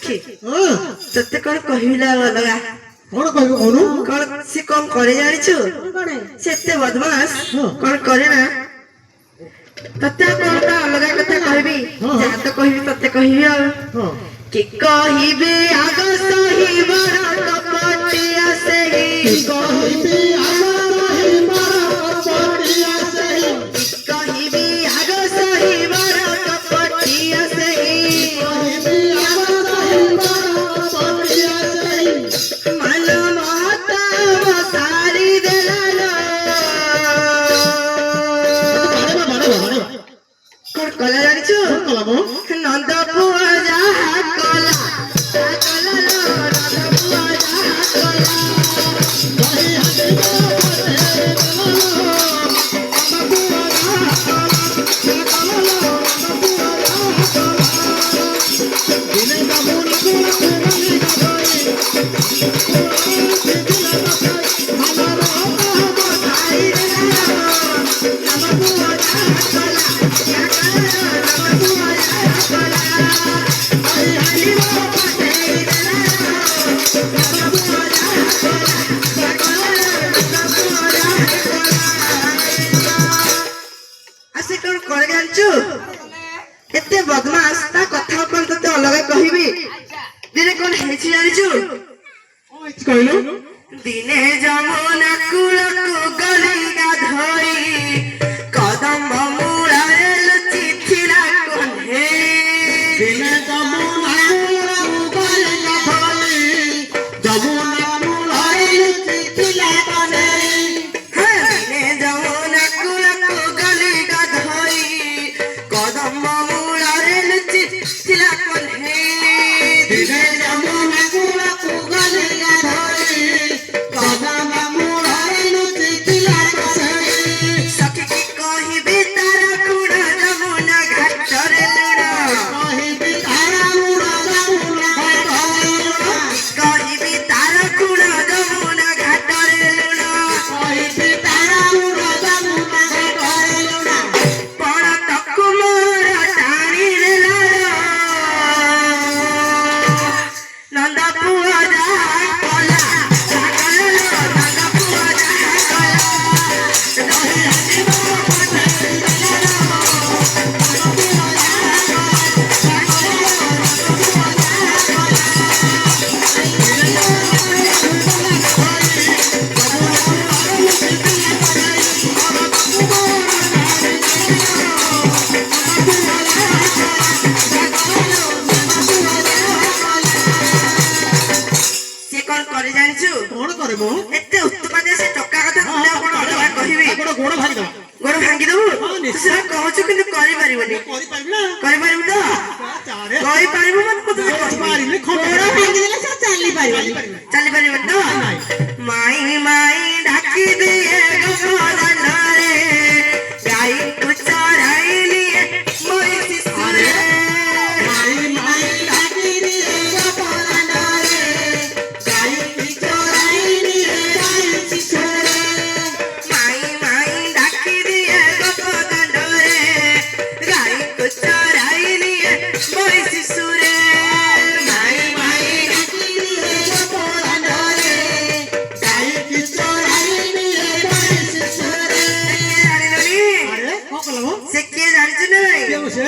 सखी तते कौन कहला लगा कौन कहबो कोनु कौन से कौन करे जानि छु से एते बदमाश कौन करे ना तते कौन ता लगा कथा कहबी जा तो कहबी तते कहबी आ कि कहबी आग सही बड़ा कपटिया से ही कहबी आग सही बड़ा कपटिया से ही कहबी आग सही बड़ा कपटिया से ही कहबी आग सही बड़ा कपटिया से ही मन महता सारी देला कौन कला जानि छु कलामो नंद पुआ जा कला कला नंद पुआ जा कला कहि हटे आसे कौन करे जानछु एते बदमाश ता कथा कौन तते अलग कहबी दिने कौन हेछि जानछु कहलो दिने जमुना कुल को गली गाधई कदम मुरारे लुचि थिला कोन हे दिने जमुना मुगल गधई जमुना मुलाई चिथिला बने दिने जमुना कुल को गली गाधई कदम मुरारे लुचि थिला कोन हे दिने जमुना मुगल गधई कदम मुलाई चिथिला बने सखी की कहबी तारा कुड़ा जमुना घाटरे लुड़ा कहबी तारा मुड़ा जमुना गधई कहबी तारा कुड़ा जमुना घाटरे लुड़ा कहबी तारा मुड़ा जमुना गधई पण तकु मोर टाणी देला नंद पुआ जा कला कला नंद पुआ जा कला दही हसी से कौन करे जानछु कौन करे मो एते उत्पादे से टका कथा तुला कोन अलगा कहबी गोड़ गोड़ भागी दो गोड़ भांगी दबु निश्चय। तू से कहछु किंतु करि परिबनी करि पाइबी ना करि परिबु तो चारे कहि परिबु मत मत कहि पारिले गोड़ भांगी देले से चली परिबनी चली परिबनी तो माई माई ढाकी दिए गोदन रे गाई तू चराई लिए मोई सिसुरे माई माई डाकी रे गोपाल रे गाई की चोराई रे गाई की चोरे माई माई ढाकी दिए गोदन रे गाई तू चराई लिए मोई सिसुरे माई माई डाकी रे गोपाल रे गाई की चोराई रे गाई की चोरे जाने अरे को कलमो से के जानिछु नै के बसे